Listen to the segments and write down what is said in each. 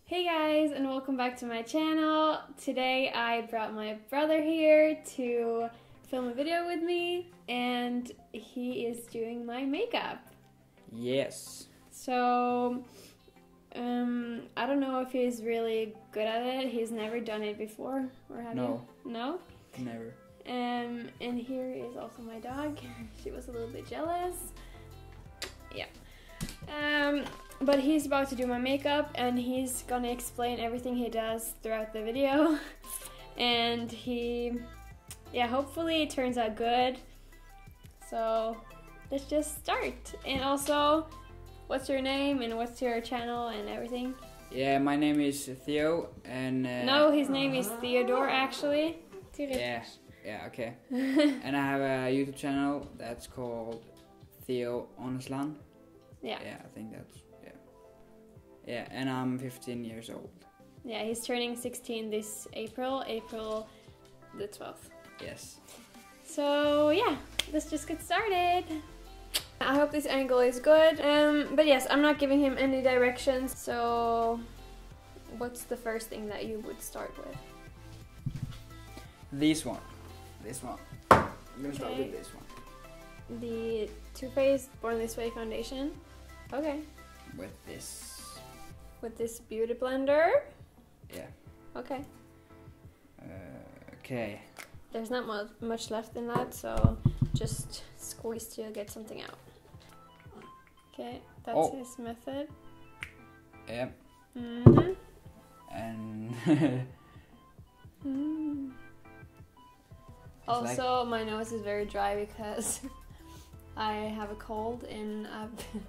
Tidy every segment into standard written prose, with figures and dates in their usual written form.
Hey guys, and welcome back to my channel. Today I brought my brother here to film a video with me, and he is doing my makeup. Yes. So, I don't know if he's really good at it. He's never done it before, or have No. you? No? Never. And here is also my dog. She was a little bit jealous. Yeah. But he's about to do my makeup, and he's gonna explain everything he does throughout the video. And hopefully it turns out good. So let's just start. And also, what's your name and what's your channel and everything? Yeah, my name is Theo, and No, his name is Theodore actually. Yeah, okay. And I have a YouTube channel that's called Theo Onsland. Yeah. Yeah, I think that's Yeah, and I'm 15 years old. Yeah, he's turning 16 this April the 12th. Yes. So yeah, let's just get started. I hope this angle is good. But yes, I'm not giving him any directions. So what's the first thing that you would start with? This one. I'm gonna start with this one. The Too Faced Born This Way foundation. Okay. With this. With this beauty blender. Yeah. Okay. Okay. There's not much left in that, so just squeeze to get something out. Okay, that's his method. Yeah. Mm-hmm. And Also, my nose is very dry because I have a cold and I've been...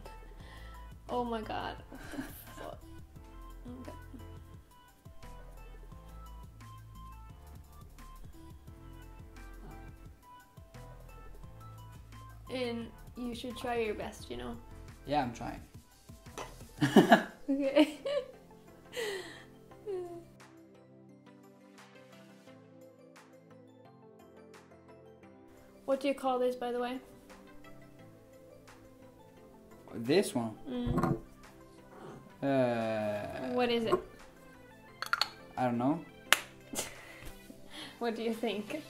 Oh my god. What the fuck? Okay. And you should try your best, you know? yeah, I'm trying. Okay. What do you call this, by the way? This one. What is it? I don't know. What do you think?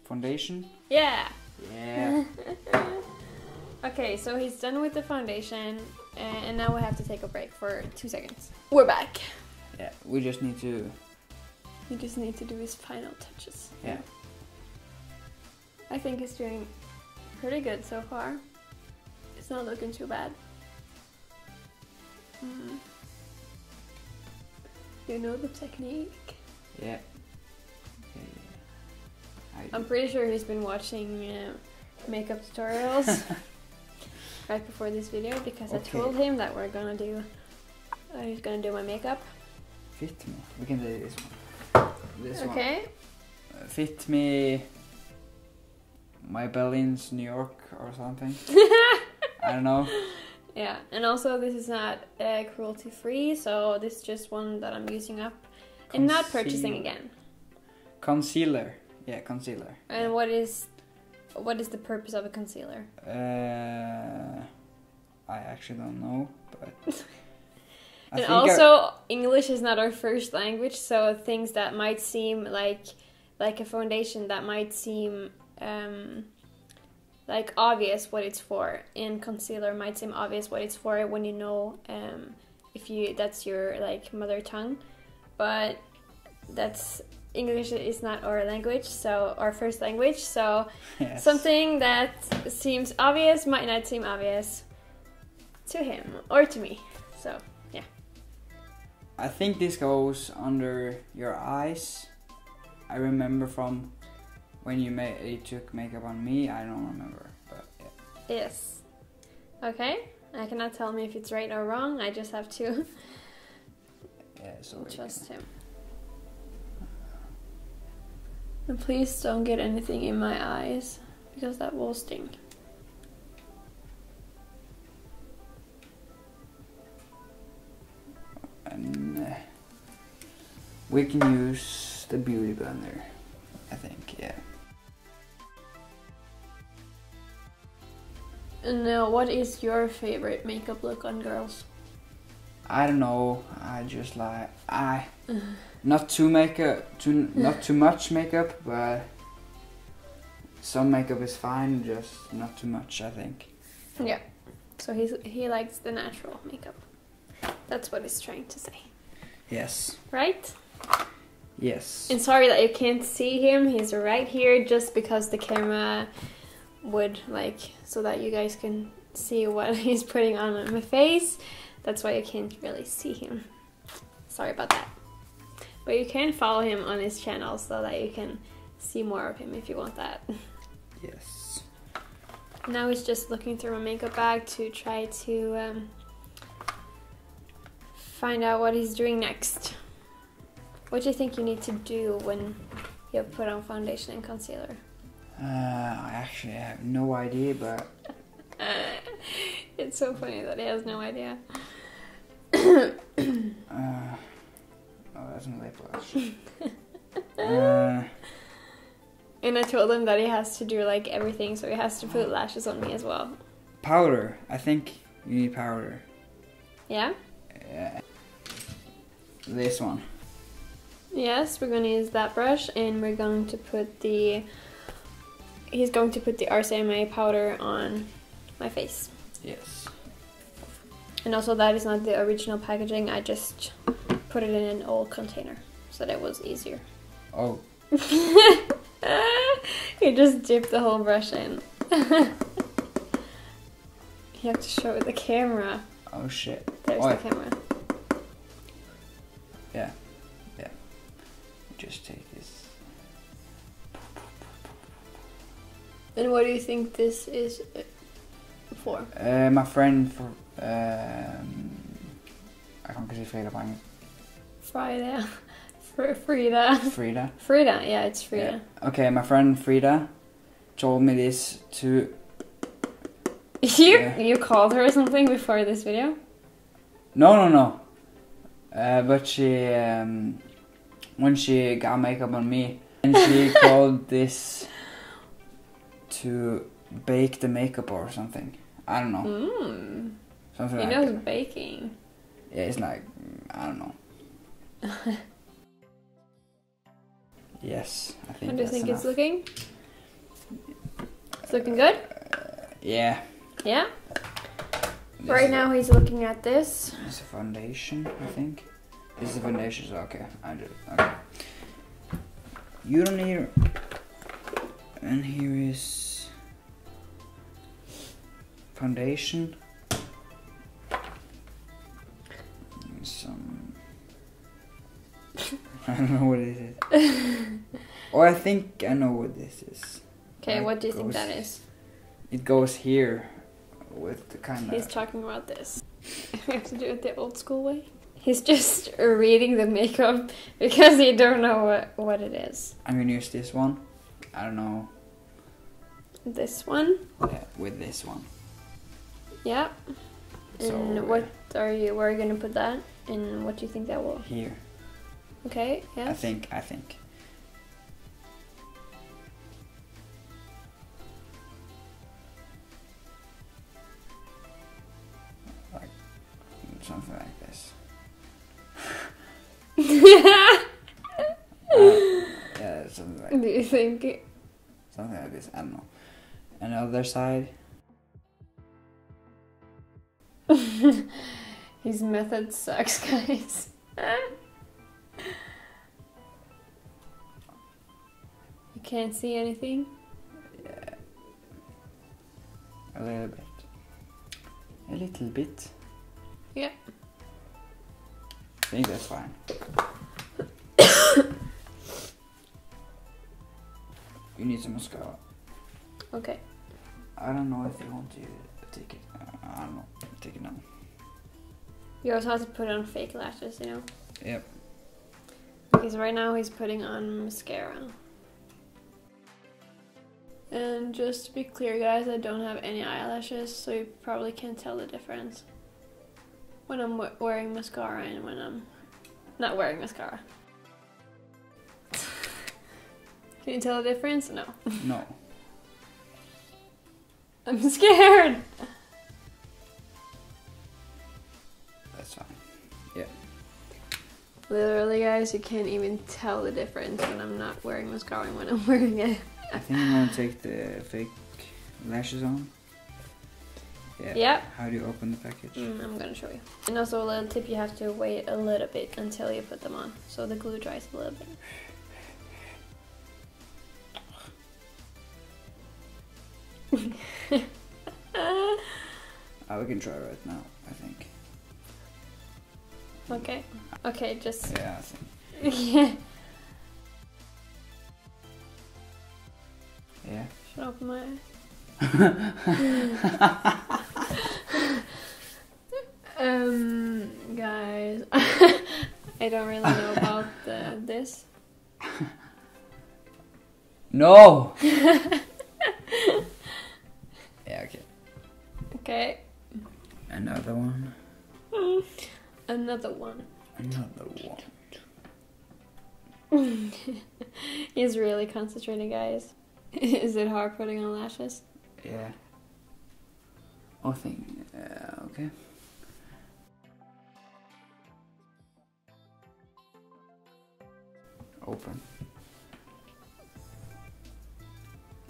Foundation? Yeah! Yeah. Okay, so he's done with the foundation, and now we have to take a break for 2 seconds. We're back. Yeah, we just need to... He just needs to do his final touches. Yeah. I think he's doing pretty good so far. It's not looking too bad. You know the technique. Yeah. Okay. I'm pretty sure he's been watching makeup tutorials right before this video, because I told him that he's gonna do my makeup. Fit me. We can do this one. This one. Okay. Fit me. My Berlin's New York or something. I don't know. Yeah, and also this is not cruelty free, so this is just one that I'm using up and not purchasing again. Concealer. Yeah, concealer. And what is the purpose of a concealer? I actually don't know, but and also English is not our first language, so things that might seem like a foundation that might seem like obvious what it's for, in concealer might seem obvious what it's for when you know that's your like mother tongue, but English is not our language, so our first language, so yes. Something that seems obvious might not seem obvious to him or to me. So yeah, I think this goes under your eyes. I remember from when you took makeup on me. I don't remember, but yeah. Yes. Okay. I cannot tell me if it's right or wrong. I just have to trust him. And please don't get anything in my eyes, because that will sting. And we can use the beauty blender, I think, yeah. And now, what is your favorite makeup look on girls? I don't know. I just like not too not too much makeup, but some makeup is fine. Just not too much, I think. Yeah. So he likes the natural makeup. That's what he's trying to say. Yes. Right? Yes. And sorry that you can't see him. He's right here just because the camera would like so that you guys can see what he's putting on my face. That's why you can't really see him. Sorry about that. But you can follow him on his channel so that you can see more of him if you want that. Yes. Now he's just looking through my makeup bag to try to find out what he's doing next. What do you think you need to do when you put on foundation and concealer? I actually have no idea, but it's so funny that he has no idea. oh, that's my lip gloss. And I told him that he has to do like everything, so he has to put lashes on me as well. Powder. I think you need powder. Yeah? Yeah. This one. Yes, we're going to use that brush, and we're going to put the... He's going to put the RCMA powder on my face. Yes. And also that is not the original packaging, I just put it in an old container so that it was easier. Oh. You just dip the whole brush in. You have to show the camera. Oh shit. There's the camera. Yeah. Yeah. Just take this. And what do you think this is for? My friend for I can't say Frida på engelsk. Frida. Frida. Frida. Frida, yeah, it's Frida. Yeah. Okay, my friend Frida told me this to... You called her something before this video? No. But she, when she got makeup on me, and she called this to bake the makeup or something. I don't know. Something like that. He knows baking. Yeah, it's like, I don't know. Yes, I think. How do you think enough. it's looking? It's looking good? Yeah. Yeah? This Right now he's looking at this. This is a foundation, I think. This is a foundation, so okay. I do it. Okay. You don't need... And here is... foundation. And some... I don't know what it is. Oh, I think I know what this is. Okay, what do you think that is? It goes here with the kind of... He's talking about this. We have to do it the old school way. He's just reading the makeup because he don't know what it is. I'm gonna use this one. I don't know. This one? Yeah, with this one. Yeah. So, and where are you gonna put that? And what do you think that will? Here. Okay, yes. I think. Like something like this. Yeah, something like. Do you think? Something like this. I don't know. And the other side. His method sucks, guys. You can't see anything? Yeah. A little bit. A little bit. Yeah. I think that's fine. You need some mascara. Okay. I don't know if you want to take it. I don't know. Take it now. You also have to put on fake lashes, you know? Yep. Because right now he's putting on mascara. And just to be clear, guys, I don't have any eyelashes, so you probably can't tell the difference when I'm wearing mascara and when I'm not wearing mascara. Can you tell the difference? No. No. I'm scared. That's fine. Literally, guys, you can't even tell the difference when I'm not wearing mascara and when I'm wearing it. I think I'm gonna take the fake lashes on. Yeah. Yep. How do you open the package? I'm gonna show you. And also a little tip, you have to wait a little bit until you put them on, so the glue dries a little bit. We can try right now, I think. Okay. Okay, just... Yeah, I think. Yeah. Yeah. Should I open my eyes? Guys, I don't really know about this. No! Yeah, okay. Okay. Another one. Another one. Another one. He's really concentrating, guys. Is it hard putting on lashes? Yeah. I think, okay. Open.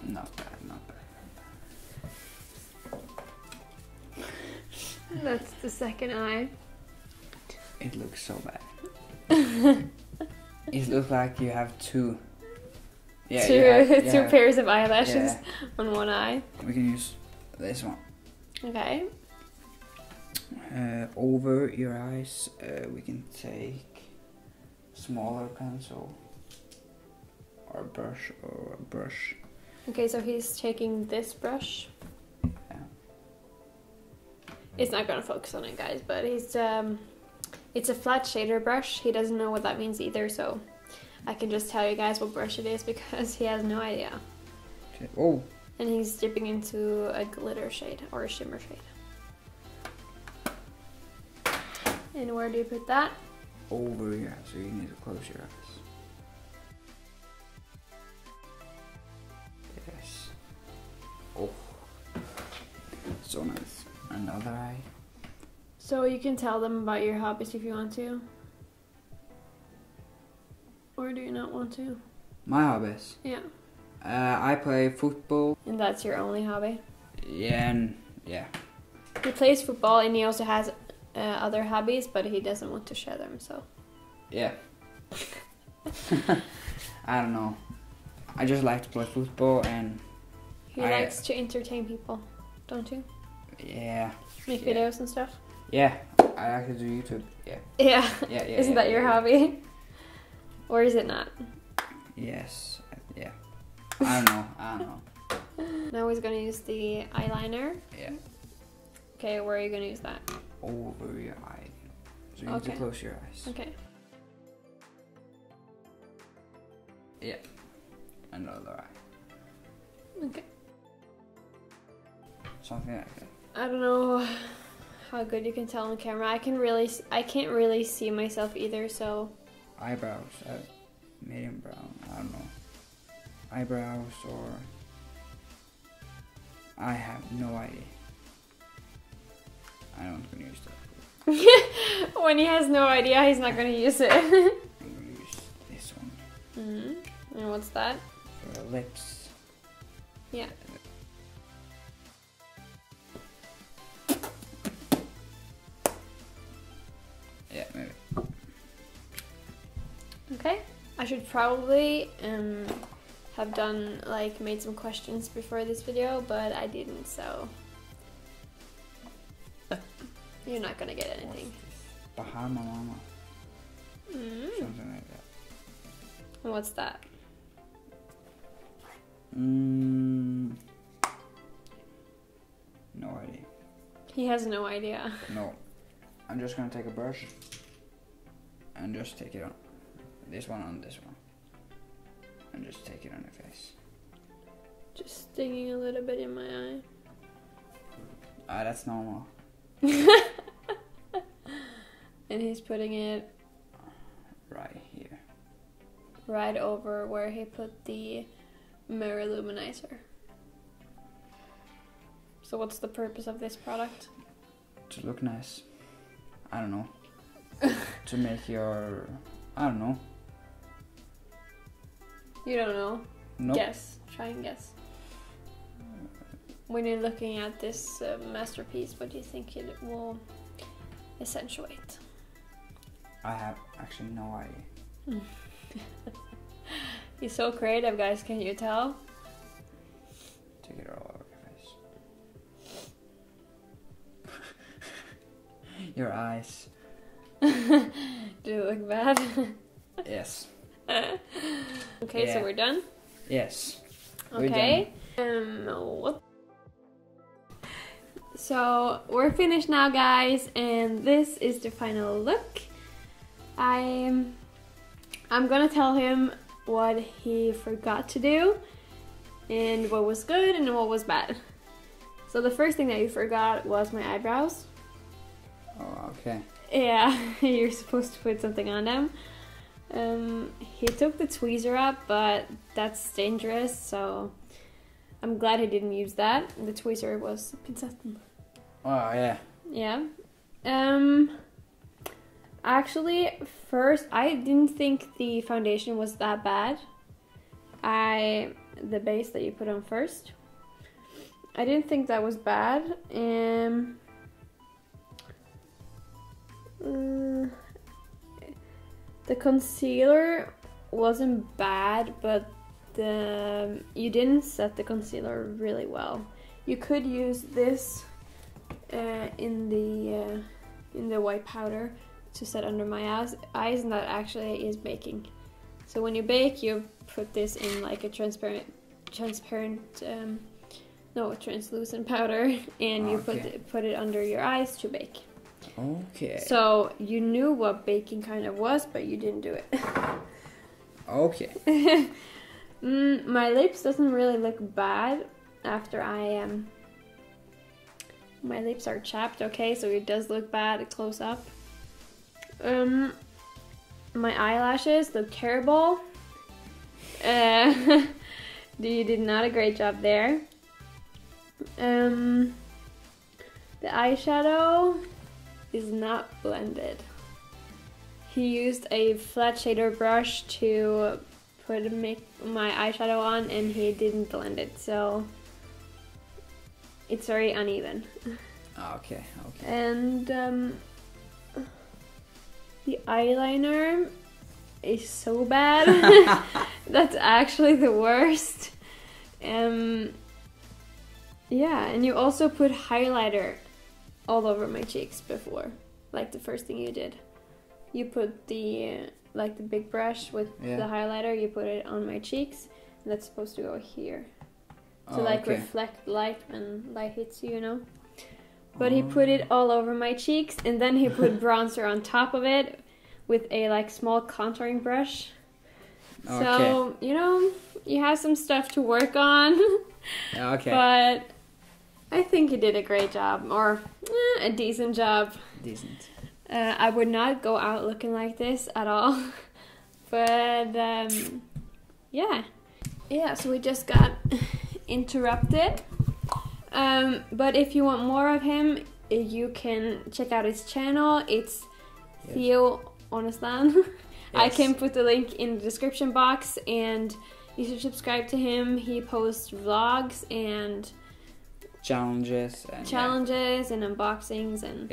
Not bad, not bad. That's the second eye. It looks so bad. It looks like you have two. Yeah, two pairs of eyelashes yeah. on one eye. We can use this one. Okay. Over your eyes, we can take smaller pencil or a brush. Okay, so he's taking this brush. Yeah. It's not gonna focus on it, guys, but he's it's a flat shader brush. He doesn't know what that means either, so I can just tell you guys what brush it is because he has no idea. Okay. Oh. And he's dipping into a glitter shade or a shimmer shade. And where do you put that? Over your eyes, so you need to close your eyes. Yes. Oh. So nice. Another eye. So you can tell them about your hobbies if you want to. Or do you not want to? My hobbies? Yeah. I play football. And that's your only hobby? Yeah, and yeah. He plays football and he also has other hobbies, but he doesn't want to share them, so... Yeah. I don't know. I just like to play football and... He likes to entertain people, don't you? Yeah. Make videos and stuff? Yeah, I like to do YouTube, yeah. Yeah. Yeah. Isn't that your hobby? Or is it not? Yes, yeah. I don't know. Now he's gonna use the eyeliner. Yeah. Okay, where are you gonna use that? Over your eye. So you need to close your eyes. Okay. Yeah. Another eye. Okay. Something like that. I don't know how good you can tell on camera. I can't really see myself either, so... Eyebrows, medium brown, I don't know. Eyebrows or... I have no idea. I'm not gonna use that. When he has no idea, he's not gonna use it. I'm gonna use this one. And what's that? For lips. Yeah. Yeah, maybe. Okay. I should probably have done, made some questions before this video, but I didn't, so... You're not gonna get anything. Bahama Mama. Something like that. And what's that? No idea. He has no idea. No. I'm just gonna take a brush and just take it on this one on this one. And just take it on your face. Just stinging a little bit in my eye. Ah, that's normal. And he's putting it right here. Right over where he put the mirror luminizer. So what's the purpose of this product? To look nice. I don't know. to make your, I don't know. You don't know? Nope. Guess. Try and guess. When you're looking at this masterpiece, what do you think it will accentuate? I have actually no idea. He's so creative, guys. Can you tell? Take it all over your face. Your eyes. Do it look bad? Yes. Okay, Yeah. so we're done? Yes. Okay. What? So we're finished now, guys, and this is the final look. I'm gonna tell him what he forgot to do and what was good and what was bad. So the first thing that you forgot was my eyebrows. Oh, okay. Yeah, you're supposed to put something on them. He took the tweezer up, but that's dangerous, so I'm glad he didn't use that. The tweezer was pincetten. Oh, yeah. Yeah. Actually, first, I didn't think the foundation was that bad. The base that you put on first, I didn't think that was bad. The concealer wasn't bad, but you didn't set the concealer really well. You could use this in the white powder to set under my eyes, and that actually is baking. So when you bake, you put this in like a translucent powder, and you put it under your eyes to bake. Okay. So you knew what baking kind of was, but you didn't do it. Okay. My lips doesn't really look bad after my lips are chapped, okay, so it does look bad close up. My eyelashes look terrible. You did not a great job there. The eyeshadow is not blended. He used a flat shader brush to make my eyeshadow on, and he didn't blend it, so it's very uneven. Okay. And the eyeliner is so bad. That's actually the worst. Yeah, and you also put highlighter all over my cheeks before, like the first thing you did. You put the big brush with the highlighter, you put it on my cheeks, and that's supposed to go here. To reflect light when light hits you, you know? But he put it all over my cheeks, and then he put bronzer on top of it with a small contouring brush. Okay. So, you know, you have some stuff to work on. Okay. But I think you did a great job, or a decent job. Decent. I would not go out looking like this at all. But, yeah. Yeah, so we just got interrupted. But if you want more of him, you can check out his channel. It's Theo Onestan. Yes. I can put the link in the description box, and you should subscribe to him. He posts vlogs and challenges and unboxings and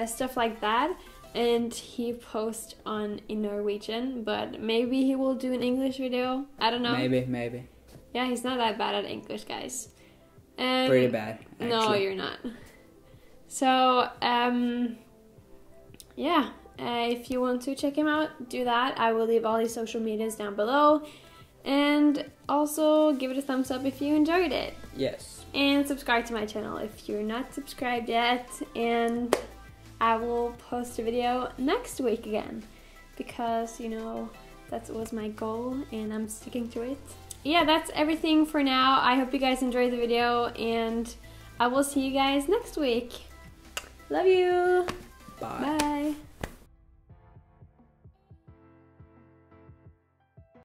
stuff like that. And he posts in Norwegian, but maybe he will do an English video. I don't know. Maybe. Yeah, he's not that bad at English, guys. Pretty bad, actually. No, you're not. So, yeah. If you want to check him out, do that. I will leave all his social medias down below. And also, give it a thumbs up if you enjoyed it. Yes. And subscribe to my channel if you're not subscribed yet. And I will post a video next week again. Because, you know, that was my goal and I'm sticking to it. Yeah, that's everything for now. I hope you guys enjoyed the video, and I will see you guys next week. Love you. Bye. Bye.